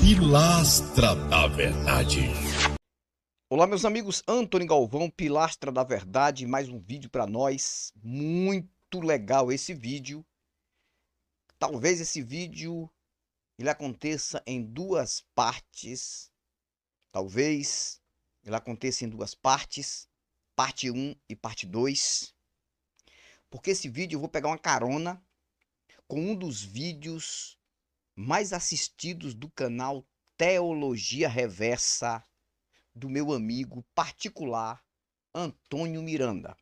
Pilastra da Verdade. Olá, meus amigos, Antônio Galvão, Pilastra da Verdade, mais um vídeo para nós. Muito legal esse vídeo. Talvez esse vídeo ele aconteça em duas partes. Talvez ele aconteça em duas partes, parte um e parte 2. Porque esse vídeo eu vou pegar uma carona com um dos vídeos mais assistidos do canal Teologia Reversa, do meu amigo particular Antônio Miranda.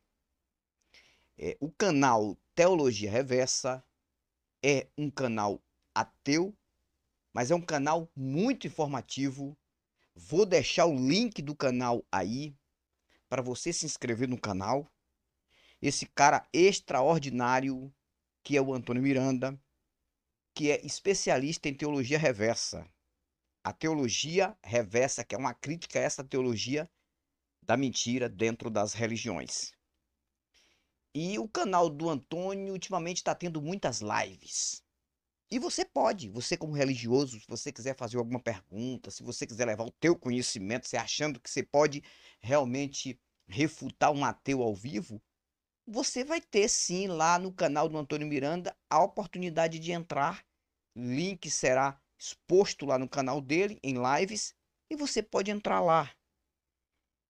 O canal Teologia Reversa é um canal ateu, mas é um canal muito informativo. Vou deixar o link do canal aí para você se inscrever no canal. Esse cara extraordinário que é o Antônio Miranda, que é especialista em teologia reversa. A teologia reversa, que é uma crítica a essa teologia da mentira dentro das religiões. E o canal do Antônio ultimamente está tendo muitas lives. E você como religioso, se você quiser fazer alguma pergunta, se você quiser levar o teu conhecimento, você achando que você pode realmente refutar um ateu ao vivo, você vai ter sim lá no canal do Antônio Miranda a oportunidade de entrar. Link será exposto lá no canal dele em lives e você pode entrar lá.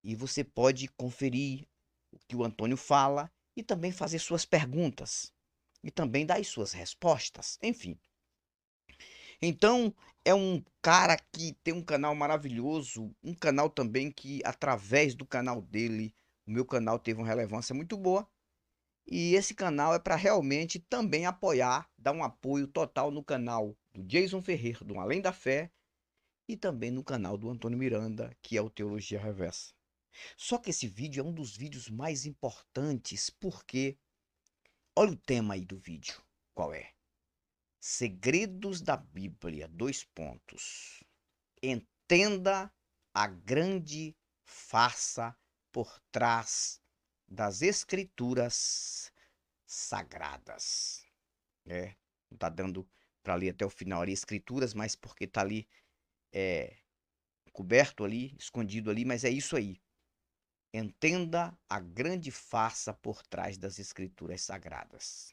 E você pode conferir o que o Antônio fala e também fazer suas perguntas e também dar as suas respostas. Enfim. Então, é um cara que tem um canal maravilhoso, um canal também que, através do canal dele, o meu canal teve uma relevância muito boa. E esse canal é para realmente também apoiar, dar um apoio total no canal do Jason Ferreira, do Além da Fé, e também no canal do Antônio Miranda, que é o Teologia Reversa. Só que esse vídeo é um dos vídeos mais importantes, porque olha o tema aí do vídeo. Qual é? Segredos da Bíblia, dois pontos. Entenda a grande farsa por trás das escrituras sagradas. Não tá dando para ler até o final ali escrituras, mas porque tá ali coberto ali, escondido ali, mas é isso aí. Entenda a grande farsa por trás das escrituras sagradas.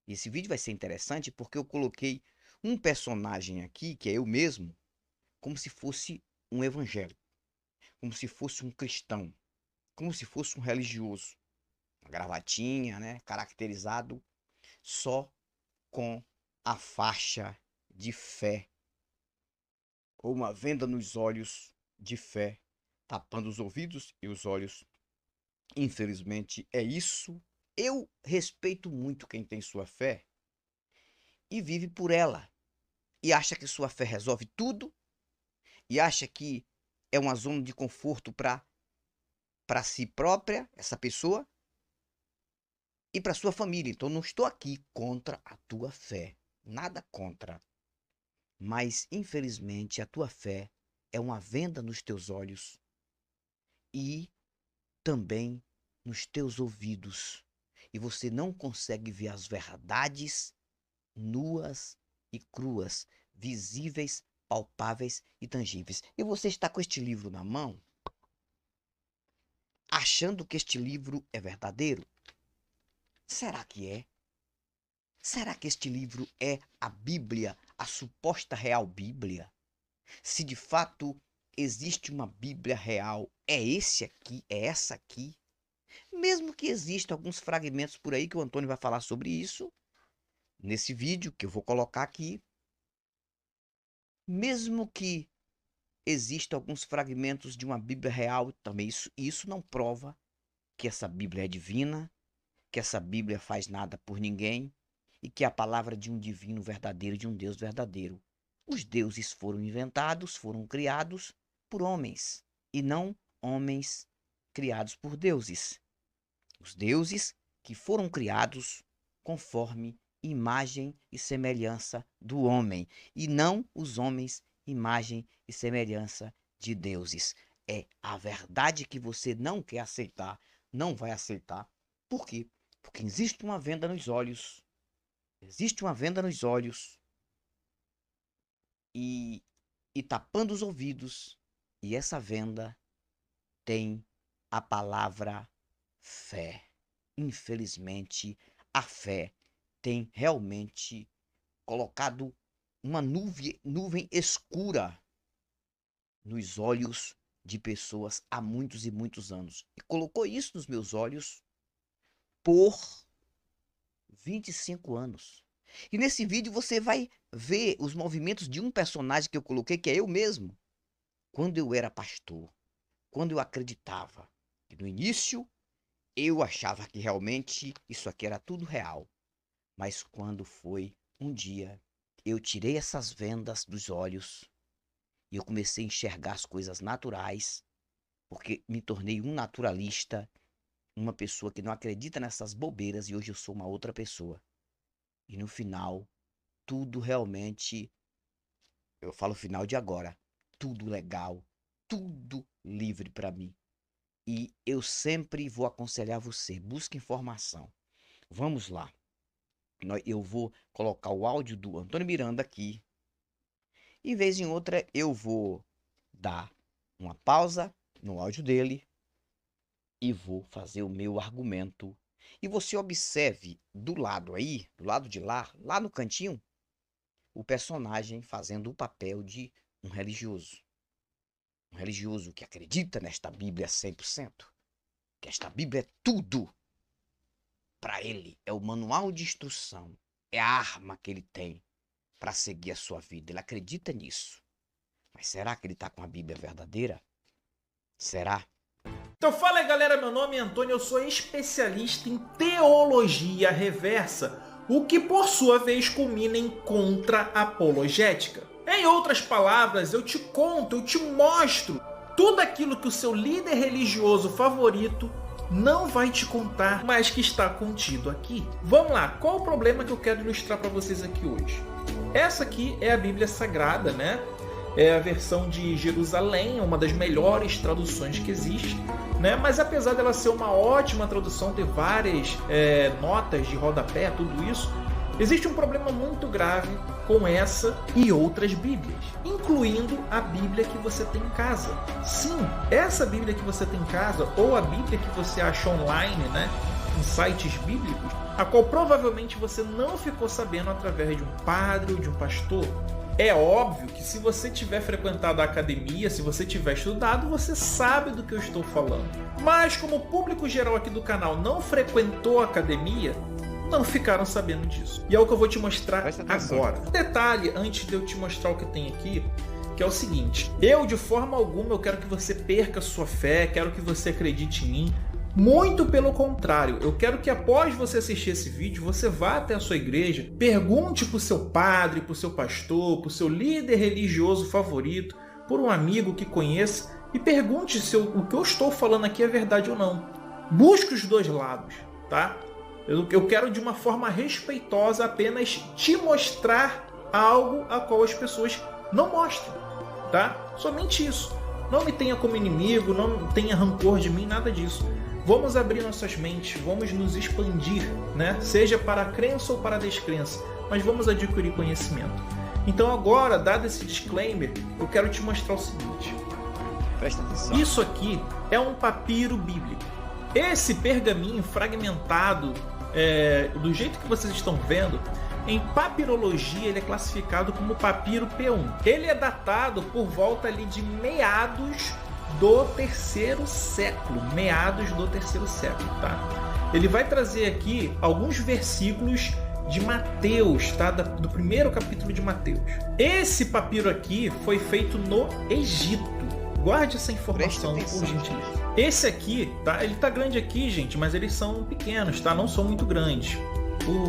Esse vídeo vai ser interessante porque eu coloquei um personagem aqui, que é eu mesmo, como se fosse um evangélico, como se fosse um cristão, como se fosse um religioso. Uma gravatinha, né? Caracterizado só com a faixa de fé, ou uma venda nos olhos de fé, tapando os ouvidos e os olhos. Infelizmente, é isso. Eu respeito muito quem tem sua fé e vive por ela. E acha que sua fé resolve tudo. E acha que é uma zona de conforto para si própria, essa pessoa, e para sua família. Então, não estou aqui contra a tua fé. Nada contra. Mas, infelizmente, a tua fé é uma venda nos teus olhos e também nos teus ouvidos. E você não consegue ver as verdades nuas e cruas, visíveis, palpáveis e tangíveis. E você está com este livro na mão, achando que este livro é verdadeiro? Será que é? Será que este livro é a Bíblia, a suposta real Bíblia? Se de fato existe uma Bíblia real, é esse aqui, é essa aqui? Mesmo que existam alguns fragmentos por aí que o Antônio vai falar sobre isso, nesse vídeo que eu vou colocar aqui, mesmo que existam alguns fragmentos de uma Bíblia real, também isso não prova que essa Bíblia é divina, que essa Bíblia faz nada por ninguém e que é a palavra de um divino verdadeiro, de um Deus verdadeiro. Os deuses foram inventados, foram criados por homens e não homens criados por deuses. Os deuses que foram criados conforme imagem e semelhança do homem, e não os homens, imagem e semelhança de deuses. É a verdade que você não quer aceitar, não vai aceitar. Por quê? Porque existe uma venda nos olhos. Existe uma venda nos olhos. E e tapando os ouvidos. E essa venda tem a palavra fé. Infelizmente, a fé tem realmente colocado uma nuvem escura nos olhos de pessoas há muitos e muitos anos. E colocou isso nos meus olhos por 25 anos. E nesse vídeo você vai ver os movimentos de um personagem que eu coloquei, que é eu mesmo. Quando eu era pastor, quando eu acreditava. E no início, eu achava que realmente isso aqui era tudo real. Mas quando foi um dia, eu tirei essas vendas dos olhos e eu comecei a enxergar as coisas naturais, porque me tornei um naturalista, uma pessoa que não acredita nessas bobeiras e hoje eu sou uma outra pessoa. E no final, tudo realmente, eu falo final de agora, tudo legal, tudo livre para mim. E eu sempre vou aconselhar você, busque informação. Vamos lá. Eu vou colocar o áudio do Antônio Miranda aqui. E vez em outra eu vou dar uma pausa no áudio dele e vou fazer o meu argumento. E você observe do lado aí, do lado de lá, lá no cantinho, o personagem fazendo o papel de um religioso. Um religioso que acredita nesta Bíblia 100%. Que esta Bíblia é tudo. Para ele, é o manual de instrução. É a arma que ele tem para seguir a sua vida. Ele acredita nisso. Mas será que ele está com a Bíblia verdadeira? Será? Então fala aí galera, meu nome é Antônio, eu sou especialista em teologia reversa, o que por sua vez culmina em contra-apologética. Em outras palavras, eu te conto, eu te mostro tudo aquilo que o seu líder religioso favorito não vai te contar, mas que está contido aqui. Vamos lá, qual o problema que eu quero ilustrar para vocês aqui hoje? Essa aqui é a Bíblia Sagrada, né? É a versão de Jerusalém, uma das melhores traduções que existe, né? Mas apesar dela ser uma ótima tradução, ter várias notas de rodapé, tudo isso, existe um problema muito grave com essa e outras Bíblias, incluindo a Bíblia que você tem em casa. Sim, essa Bíblia que você tem em casa, ou a Bíblia que você acha online, né, em sites bíblicos, a qual provavelmente você não ficou sabendo através de um padre ou de um pastor. É óbvio que se você tiver frequentado a academia, se você tiver estudado, você sabe do que eu estou falando. Mas como o público geral aqui do canal não frequentou a academia, não ficaram sabendo disso. E é o que eu vou te mostrar agora. Um detalhe, antes de eu te mostrar o que tem aqui, que é o seguinte. Eu, de forma alguma, eu quero que você perca sua fé, quero que você acredite em mim. Muito pelo contrário, eu quero que após você assistir esse vídeo, você vá até a sua igreja, pergunte para o seu padre, para o seu pastor, para o seu líder religioso favorito, por um amigo que conheça, e pergunte se o que eu estou falando aqui é verdade ou não. Busque os dois lados, tá? Eu quero de uma forma respeitosa apenas te mostrar algo a qual as pessoas não mostram, tá? Somente isso. Não me tenha como inimigo, não tenha rancor de mim, nada disso. Vamos abrir nossas mentes, vamos nos expandir, né? Seja para a crença ou para a descrença, mas vamos adquirir conhecimento. Então agora, dado esse disclaimer, eu quero te mostrar o seguinte. Presta atenção. Isso aqui é um papiro bíblico. Esse pergaminho fragmentado, do jeito que vocês estão vendo, em papirologia ele é classificado como papiro P1. Ele é datado por volta ali de meados do terceiro século, tá? Ele vai trazer aqui alguns versículos de Mateus, tá? Do primeiro capítulo de Mateus. Esse papiro aqui foi feito no Egito. Guarde essa informação, por gentileza. Esse aqui, tá? Ele tá grande aqui, gente, mas eles são pequenos, tá? Não são muito grandes.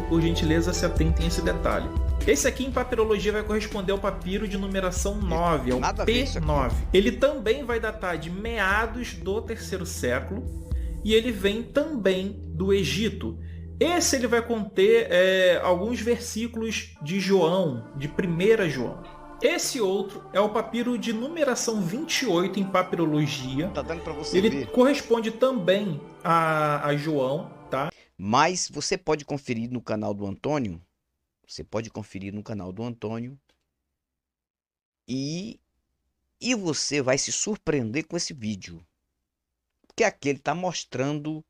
Por gentileza, se atentem a esse detalhe. Esse aqui em papirologia vai corresponder ao papiro de numeração 9, ao P9. Ele também vai datar de meados do terceiro século e ele vem também do Egito. Esse ele vai conter alguns versículos de João, de 1 João. Esse outro é o papiro de numeração 28 em papirologia. Tá dando para você ele ver. Corresponde também a João, tá? Mas você pode conferir no canal do Antônio. Você pode conferir no canal do Antônio. E E você vai se surpreender com esse vídeo. Porque aqui ele está mostrando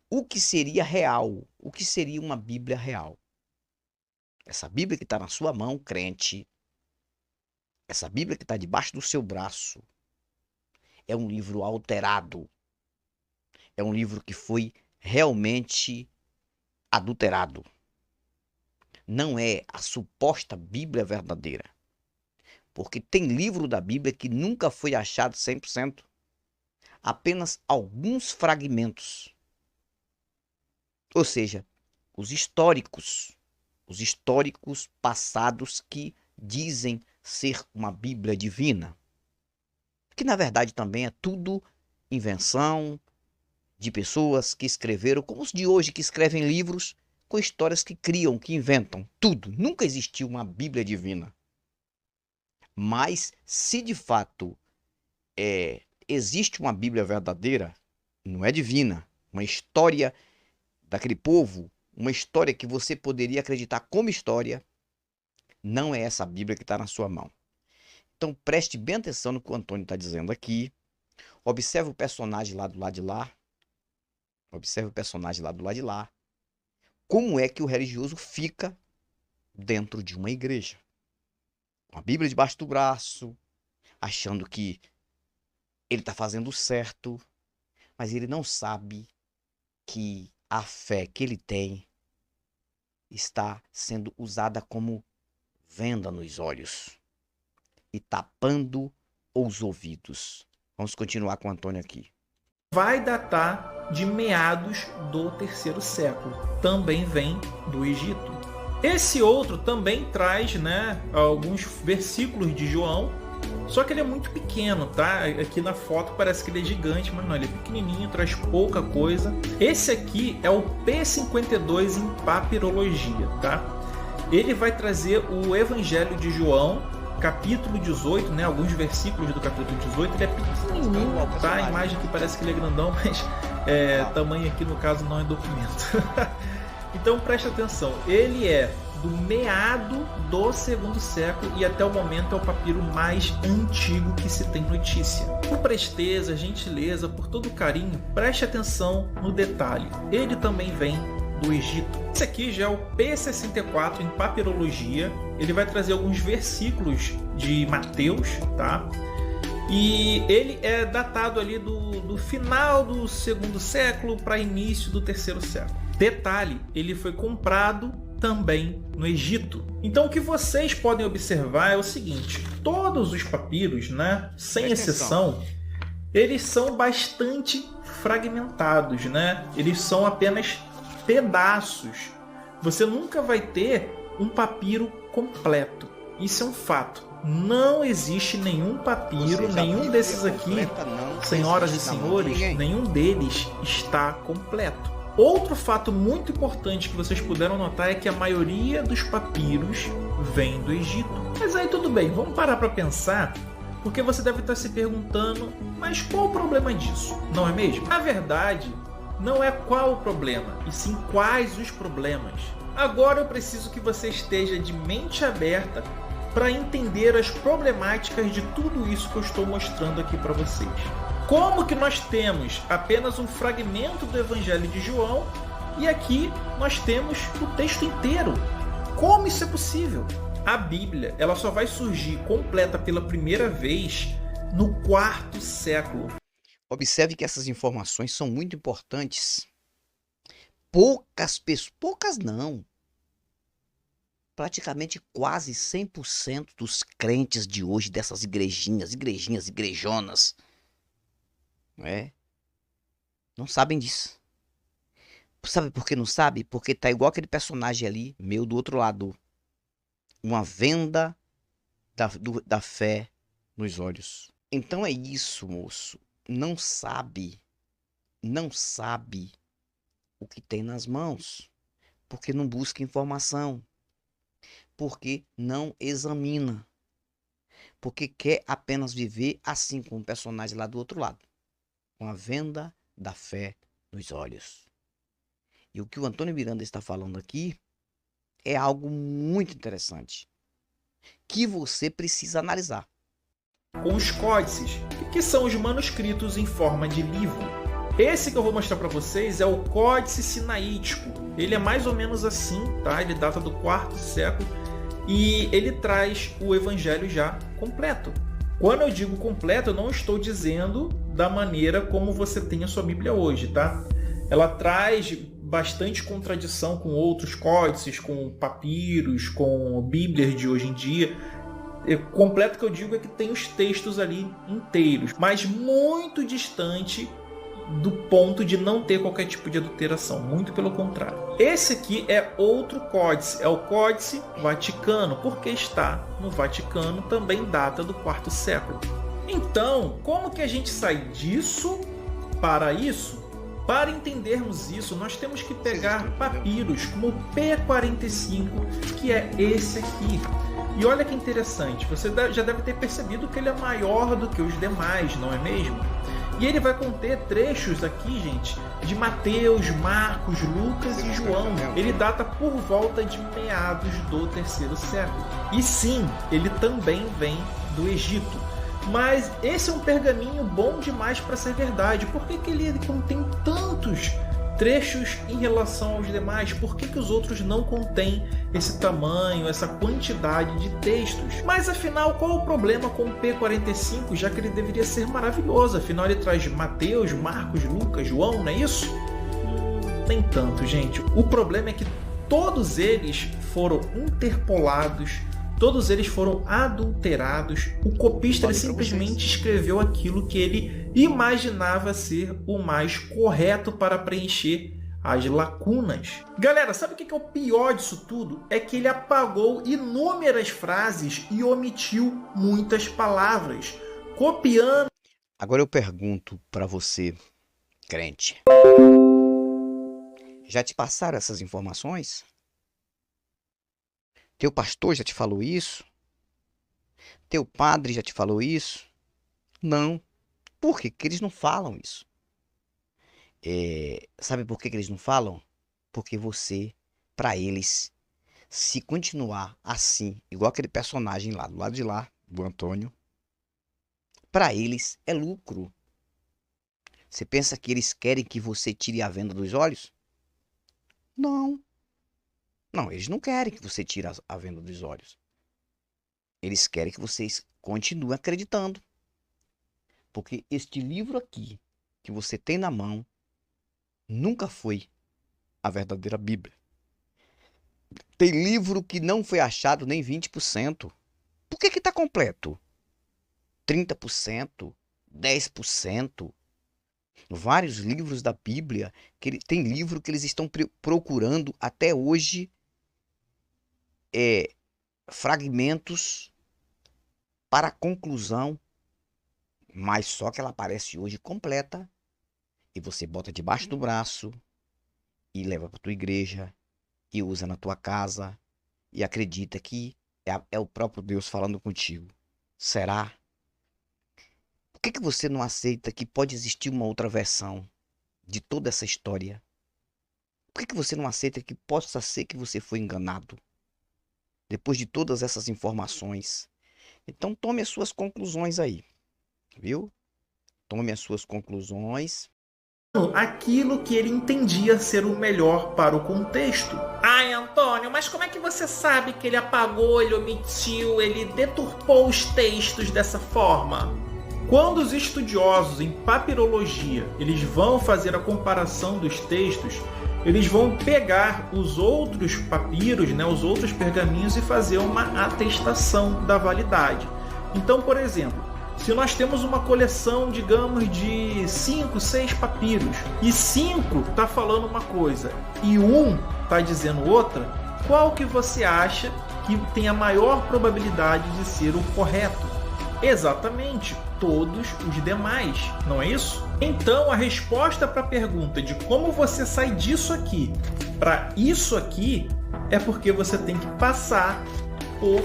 o que seria real, o que seria uma Bíblia real. Essa Bíblia que está na sua mão, crente, essa Bíblia que está debaixo do seu braço, é um livro alterado. É um livro que foi realmente adulterado. Não é a suposta Bíblia verdadeira. Porque tem livro da Bíblia que nunca foi achado 100%. Apenas alguns fragmentos. Ou seja, os históricos passados que dizem ser uma Bíblia divina. Que na verdade também é tudo invenção de pessoas que escreveram, como os de hoje que escrevem livros com histórias que criam, que inventam. Tudo. Nunca existiu uma Bíblia divina. Mas se de fato existe uma Bíblia verdadeira, não é divina, uma história daquele povo, uma história que você poderia acreditar como história, não é essa Bíblia que está na sua mão. Então preste bem atenção no que o Antônio está dizendo aqui. Observe o personagem lá do lado de lá. Observe o personagem lá do lado de lá. Como é que o religioso fica dentro de uma igreja? Com a Bíblia debaixo do braço, achando que ele está fazendo certo, mas ele não sabe que a fé que ele tem está sendo usada como venda nos olhos e tapando os ouvidos. Vamos continuar com o Antônio aqui. Vai datar de meados do terceiro século. Também vem do Egito. Esse outro também traz, né, alguns versículos de João, só que ele é muito pequeno, tá? Aqui na foto parece que ele é gigante, mas não, ele é pequenininho, traz pouca coisa. Esse aqui é o P52 em papirologia, tá? Ele vai trazer o Evangelho de João, capítulo 18, né? Alguns versículos do capítulo 18. Ele é pequenininho, tá? A imagem aqui parece que ele é grandão, mas tamanho aqui no caso não é documento. Então preste atenção, ele é do meado do segundo século e até o momento é o papiro mais antigo que se tem notícia. Por presteza, gentileza, por todo carinho, preste atenção no detalhe. Ele também vem do Egito. Esse aqui já é o P64 em papirologia. Ele vai trazer alguns versículos de Mateus, tá? E ele é datado ali do final do segundo século para início do terceiro século. Detalhe, ele foi comprado também no Egito. Então o que vocês podem observar é o seguinte: todos os papiros, né, sem exceção, eles são bastante fragmentados, né? Eles são apenas pedaços. Você nunca vai ter um papiro completo. Isso é um fato. Não existe nenhum papiro, nenhum desses aqui, senhoras e senhores, nenhum deles está completo. Outro fato muito importante que vocês puderam notar é que a maioria dos papiros vem do Egito. Mas aí tudo bem, vamos parar para pensar, porque você deve estar se perguntando, mas qual o problema disso? Não é mesmo? Na verdade, não é qual o problema, e sim quais os problemas. Agora eu preciso que você esteja de mente aberta para entender as problemáticas de tudo isso que eu estou mostrando aqui para vocês. Como que nós temos apenas um fragmento do Evangelho de João e aqui nós temos o texto inteiro? Como isso é possível? A Bíblia, ela só vai surgir completa pela primeira vez no quarto século. Observe que essas informações são muito importantes. Poucas pessoas, poucas não, praticamente quase 100% dos crentes de hoje, dessas igrejinhas, igrejonas, não sabem disso. Sabe por que não sabe? Porque tá igual aquele personagem ali, meu, do outro lado. Uma venda da fé nos olhos. Então é isso, moço. Não sabe o que tem nas mãos. Porque não busca informação. Porque não examina. Porque quer apenas viver assim como o personagem lá do outro lado. Com a venda da fé nos olhos. E o que o Antônio Miranda está falando aqui é algo muito interessante, que você precisa analisar. com os códices, que são os manuscritos em forma de livro. Esse que eu vou mostrar para vocês é o Códice Sinaítico. Ele é mais ou menos assim, tá? Ele data do IV século e ele traz o Evangelho já completo. Quando eu digo completo, eu não estou dizendo da maneira como você tem a sua Bíblia hoje, tá? Ela traz bastante contradição com outros códices, com papiros, com Bíblias de hoje em dia. Completo que eu digo é que tem os textos ali inteiros, mas muito distante do ponto de não ter qualquer tipo de adulteração, muito pelo contrário. Esse aqui é outro códice, é o Códice Vaticano, porque está no Vaticano, também data do IV século. Então, como que a gente sai disso para isso? Para entendermos isso, nós temos que pegar papiros como o P45, que é esse aqui. E olha que interessante, você já deve ter percebido que ele é maior do que os demais, não é mesmo? E ele vai conter trechos aqui, gente, de Mateus, Marcos, Lucas e João. Ele data por volta de meados do III século. E sim, ele também vem do Egito. Mas esse é um pergaminho bom demais para ser verdade. Por que ele contém tantos trechos em relação aos demais? Por que os outros não contêm esse tamanho, essa quantidade de textos? Mas afinal, qual o problema com o P45, já que ele deveria ser maravilhoso? Afinal, ele traz Mateus, Marcos, Lucas, João, não é isso? Nem tanto, gente. O problema é que todos eles foram interpolados, todos eles foram adulterados. O copista ele simplesmente escreveu aquilo que ele imaginava ser o mais correto para preencher as lacunas. Galera, sabe o que é o pior disso tudo? É que ele apagou inúmeras frases e omitiu muitas palavras, copiando... Agora eu pergunto para você, crente. Já te passaram essas informações? Teu pastor já te falou isso? Teu padre já te falou isso? Não. Por quê? Porque eles não falam isso. Sabe por que eles não falam? Porque você, para eles, se continuar assim, igual aquele personagem lá, do lado de lá, do Antônio, para eles é lucro. Você pensa que eles querem que você tire a venda dos olhos? Não. Não, eles não querem que você tire a venda dos olhos. Eles querem que vocês continuem acreditando. Porque este livro aqui, que você tem na mão, nunca foi a verdadeira Bíblia. Tem livro que não foi achado nem 20%. Por que está completo? 30%, 10%. Vários livros da Bíblia, tem livro que eles estão procurando até hoje fragmentos para a conclusão, mas só que ela aparece hoje completa e você bota debaixo do braço e leva para tua igreja e usa na tua casa e acredita que é o próprio Deus falando contigo. Será? Por que você não aceita que pode existir uma outra versão de toda essa história? Por que você não aceita que possa ser que você foi enganado? Depois de todas essas informações. Então tome as suas conclusões aí. Viu? Tome as suas conclusões. Aquilo que ele entendia ser o melhor para o contexto. Ai, Antônio, mas como é que você sabe que ele apagou, ele omitiu, ele deturpou os textos dessa forma? Quando os estudiosos em papirologia eles vão fazer a comparação dos textos, eles vão pegar os outros papiros, né, os outros pergaminhos e fazer uma atestação da validade. Então, por exemplo, se nós temos uma coleção, digamos, de 5, 6 papiros, e 5 está falando uma coisa e 1 está dizendo outra, qual que você acha que tem a maior probabilidade de ser o correto? Exatamente, todos os demais, não é isso? Então, a resposta para a pergunta de como você sai disso aqui para isso aqui é porque você tem que passar por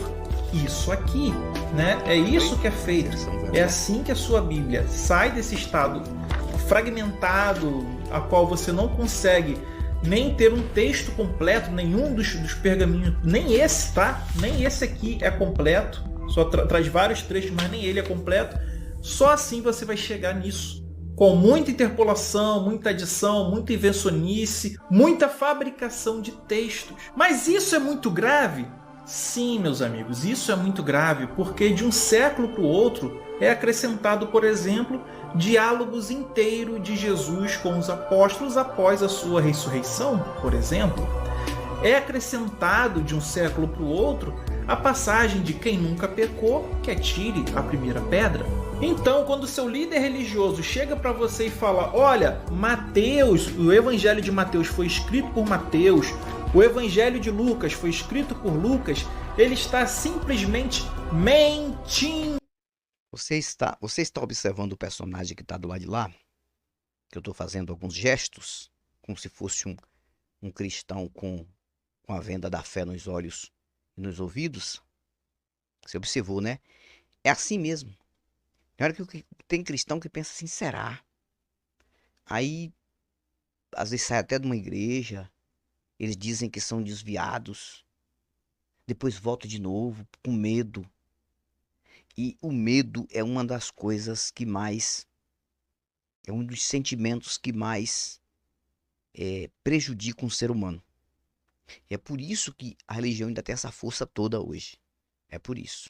isso aqui, né? É isso que é feito. É assim que a sua Bíblia sai desse estado fragmentado, a qual você não consegue nem ter um texto completo, nenhum dos pergaminhos, nem esse, tá? Nem esse aqui é completo. só traz vários trechos, mas nem ele é completo. Só assim você vai chegar nisso. Com muita interpolação, muita adição, muita invencionice, muita fabricação de textos. Mas isso é muito grave? Sim, meus amigos, isso é muito grave, porque de um século para o outro é acrescentado, por exemplo, diálogos inteiros de Jesus com os apóstolos após a sua ressurreição, por exemplo. É acrescentado de um século para o outro a passagem de quem nunca pecou, que atire a primeira pedra. Então, quando o seu líder religioso chega para você e fala: olha, Mateus, o Evangelho de Mateus foi escrito por Mateus, o Evangelho de Lucas foi escrito por Lucas, ele está simplesmente mentindo. Você está observando o personagem que está do lado de lá? Que eu estou fazendo alguns gestos, como se fosse um cristão com a venda da fé nos olhos e nos ouvidos? Você observou, né? É assim mesmo. Na hora que tem cristão que pensa assim, será? Aí, às vezes sai até de uma igreja, eles dizem que são desviados, depois volta de novo, com medo. E o medo é uma das coisas que mais, é um dos sentimentos que mais prejudicam o ser humano. E é por isso que a religião ainda tem essa força toda hoje. É por isso.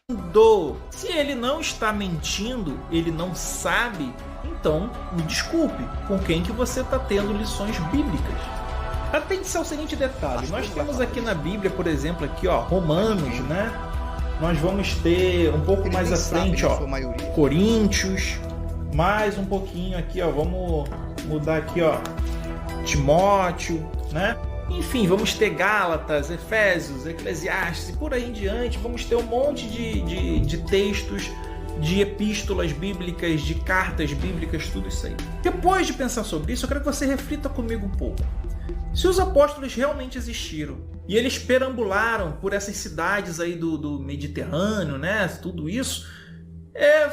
Se ele não está mentindo, ele não sabe, então me desculpe, com quem que você está tendo lições bíblicas? Atente-se ao seguinte detalhe, nós temos aqui na Bíblia, por exemplo, aqui ó, Romanos, né? Nós vamos ter um pouco mais à frente, ó, Coríntios, mais um pouquinho aqui, ó, vamos mudar aqui, ó, Timóteo, né? Enfim, vamos ter Gálatas, Efésios, Eclesiastes e por aí em diante. Vamos ter um monte de textos, de epístolas bíblicas, de cartas bíblicas, tudo isso aí. Depois de pensar sobre isso, eu quero que você reflita comigo um pouco. Se os apóstolos realmente existiram e eles perambularam por essas cidades aí do Mediterrâneo, né, tudo isso,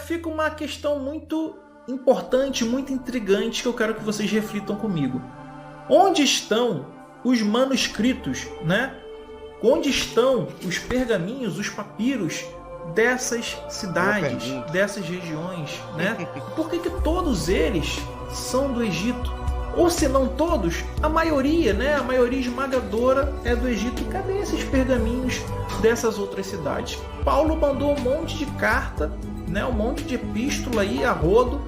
fica uma questão muito importante, muito intrigante que eu quero que vocês reflitam comigo. Onde estão os manuscritos, né? Onde estão os pergaminhos, os papiros dessas cidades, dessas regiões, né? Por que todos eles são do Egito? Ou se não todos, a maioria, né? A maioria esmagadora é do Egito. Cadê esses pergaminhos dessas outras cidades? Paulo mandou um monte de carta, né? Um monte de epístola aí a rodo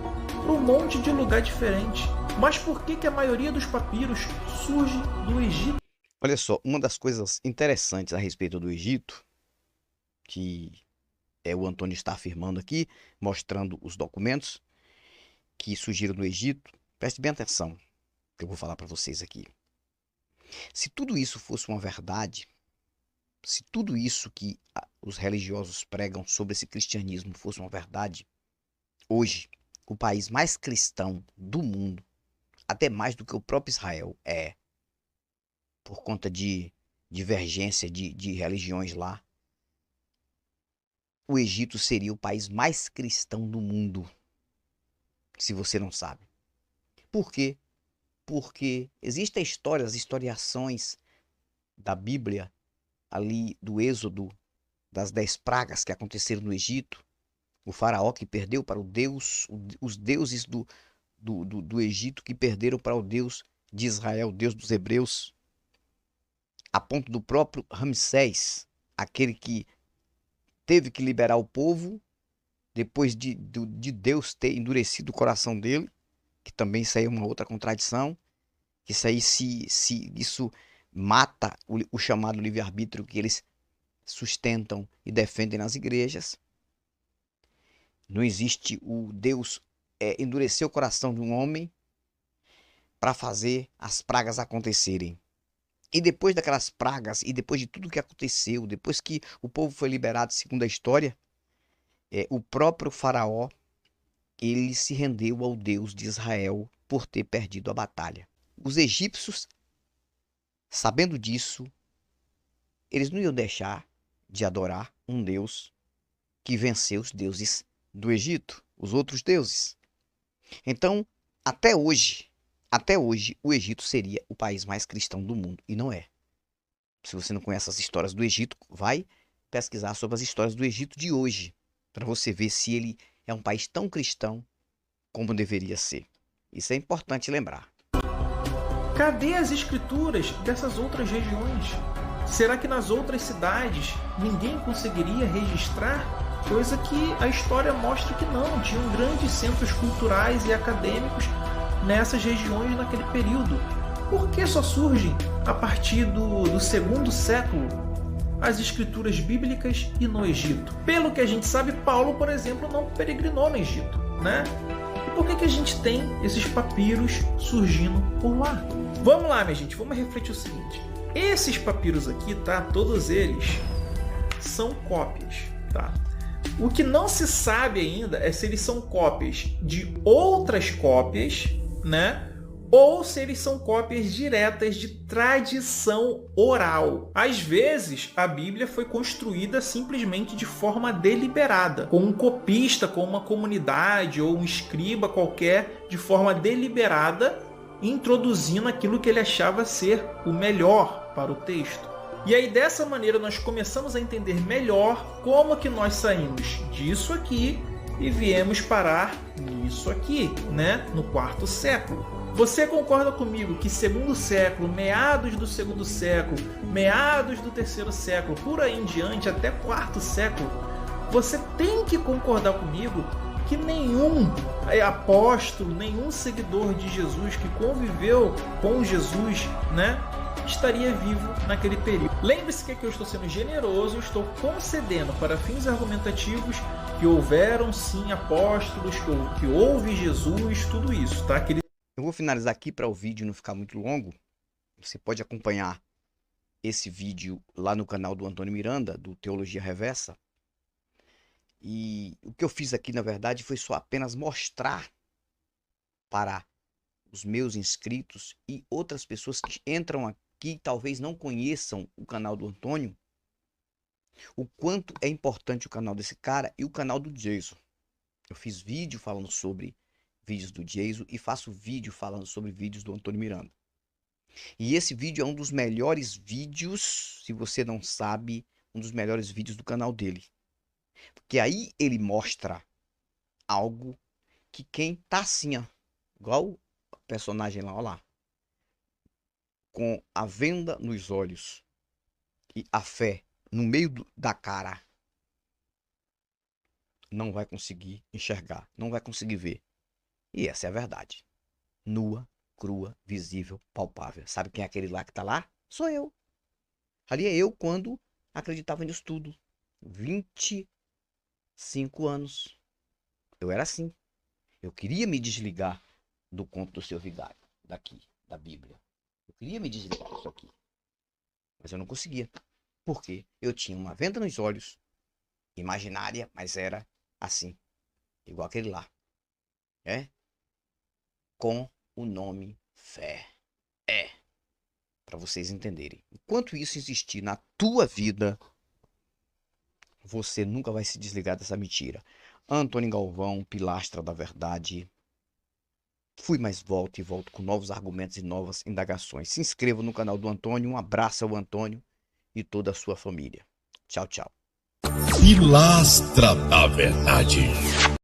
para um monte de lugar diferente. Mas por que a maioria dos papiros surge do Egito? Olha só, uma das coisas interessantes a respeito do Egito, que o Antônio está afirmando aqui, mostrando os documentos que surgiram do Egito, preste bem atenção, que eu vou falar para vocês aqui. Se tudo isso fosse uma verdade, se tudo isso que os religiosos pregam sobre esse cristianismo fosse uma verdade, hoje, o país mais cristão do mundo, até mais do que o próprio Israel por conta de divergência de religiões lá, o Egito seria o país mais cristão do mundo, se você não sabe. Por quê? Porque existem histórias, historiações da Bíblia, ali do Êxodo, das 10 pragas que aconteceram no Egito, o faraó que perdeu para o Deus, os deuses do Egito que perderam para o Deus de Israel, o Deus dos hebreus, a ponto do próprio Ramsés, aquele que teve que liberar o povo, depois de Deus ter endurecido o coração dele, que também isso aí é uma outra contradição, que isso aí isso mata o chamado livre-arbítrio que eles sustentam e defendem nas igrejas. Não existe o Deus endurecer o coração de um homem para fazer as pragas acontecerem. E depois daquelas pragas, e depois de tudo que aconteceu, depois que o povo foi liberado, segundo a história, o próprio faraó, ele se rendeu ao Deus de Israel por ter perdido a batalha. Os egípcios, sabendo disso, eles não iam deixar de adorar um Deus que venceu os deuses do Egito, os outros deuses. Então, até hoje, o Egito seria o país mais cristão do mundo. E não é. Se você não conhece as histórias do Egito, vai pesquisar sobre as histórias do Egito de hoje, para você ver se ele é um país tão cristão como deveria ser. Isso é importante lembrar. Cadê as escrituras dessas outras regiões? Será que nas outras cidades ninguém conseguiria registrar? Coisa que a história mostra que não. Tinham grandes centros culturais e acadêmicos nessas regiões naquele período. Por que só surgem a partir do segundo século as escrituras bíblicas e no Egito? Pelo que a gente sabe, Paulo, por exemplo, não peregrinou no Egito, né? E por que a gente tem esses papiros surgindo por lá? Vamos lá, minha gente, vamos refletir o seguinte. Esses papiros aqui, tá? Todos eles são cópias, tá? O que não se sabe ainda é se eles são cópias de outras cópias, né? Ou se eles são cópias diretas de tradição oral. Às vezes, a Bíblia foi construída simplesmente de forma deliberada, com um copista, com uma comunidade ou um escriba qualquer, de forma deliberada, introduzindo aquilo que ele achava ser o melhor para o texto. E aí, dessa maneira, nós começamos a entender melhor como que nós saímos disso aqui e viemos parar nisso aqui, né? No quarto século. Você concorda comigo que segundo século, meados do segundo século, meados do terceiro século, por aí em diante, até quarto século, você tem que concordar comigo que nenhum apóstolo, nenhum seguidor de Jesus que conviveu com Jesus, né, estaria vivo naquele período. Lembre-se que aqui eu estou sendo generoso, estou concedendo para fins argumentativos que houveram sim apóstolos, que houve Jesus, tudo isso, tá? Eu vou finalizar aqui para o vídeo não ficar muito longo. Você pode acompanhar esse vídeo lá no canal do Antônio Miranda, do Teologia Reversa. E o que eu fiz aqui, na verdade, foi só apenas mostrar para os meus inscritos e outras pessoas que entram aqui e talvez não conheçam o canal do Antônio, o quanto é importante o canal desse cara e o canal do Jason. Eu fiz vídeo falando sobre vídeos do Jason e faço vídeo falando sobre vídeos do Antônio Miranda. E esse vídeo é um dos melhores vídeos, se você não sabe, um dos melhores vídeos do canal dele. Porque aí ele mostra algo que quem tá assim, ó, igual o personagem lá, ó lá, com a venda nos olhos e a fé no meio da cara, não vai conseguir enxergar, não vai conseguir ver. E essa é a verdade. Nua, crua, visível, palpável. Sabe quem é aquele lá que tá lá? Sou eu. Ali é eu quando acreditava nisso tudo. 25 anos. Eu era assim. Eu queria me desligar do conto do seu vigário, daqui, da Bíblia. Eu queria me desligar disso aqui. Mas eu não conseguia. Por quê? Eu tinha uma venda nos olhos, imaginária, mas era assim. Igual aquele lá. É? Com o nome fé. É. Para vocês entenderem. Enquanto isso existir na tua vida, você nunca vai se desligar dessa mentira. Antônio Galvão, pilastra da verdade. Fui mais volto e volto com novos argumentos e novas indagações. Se inscreva no canal do Antônio. Um abraço ao Antônio e toda a sua família. Tchau, tchau. Pilastra da Verdade.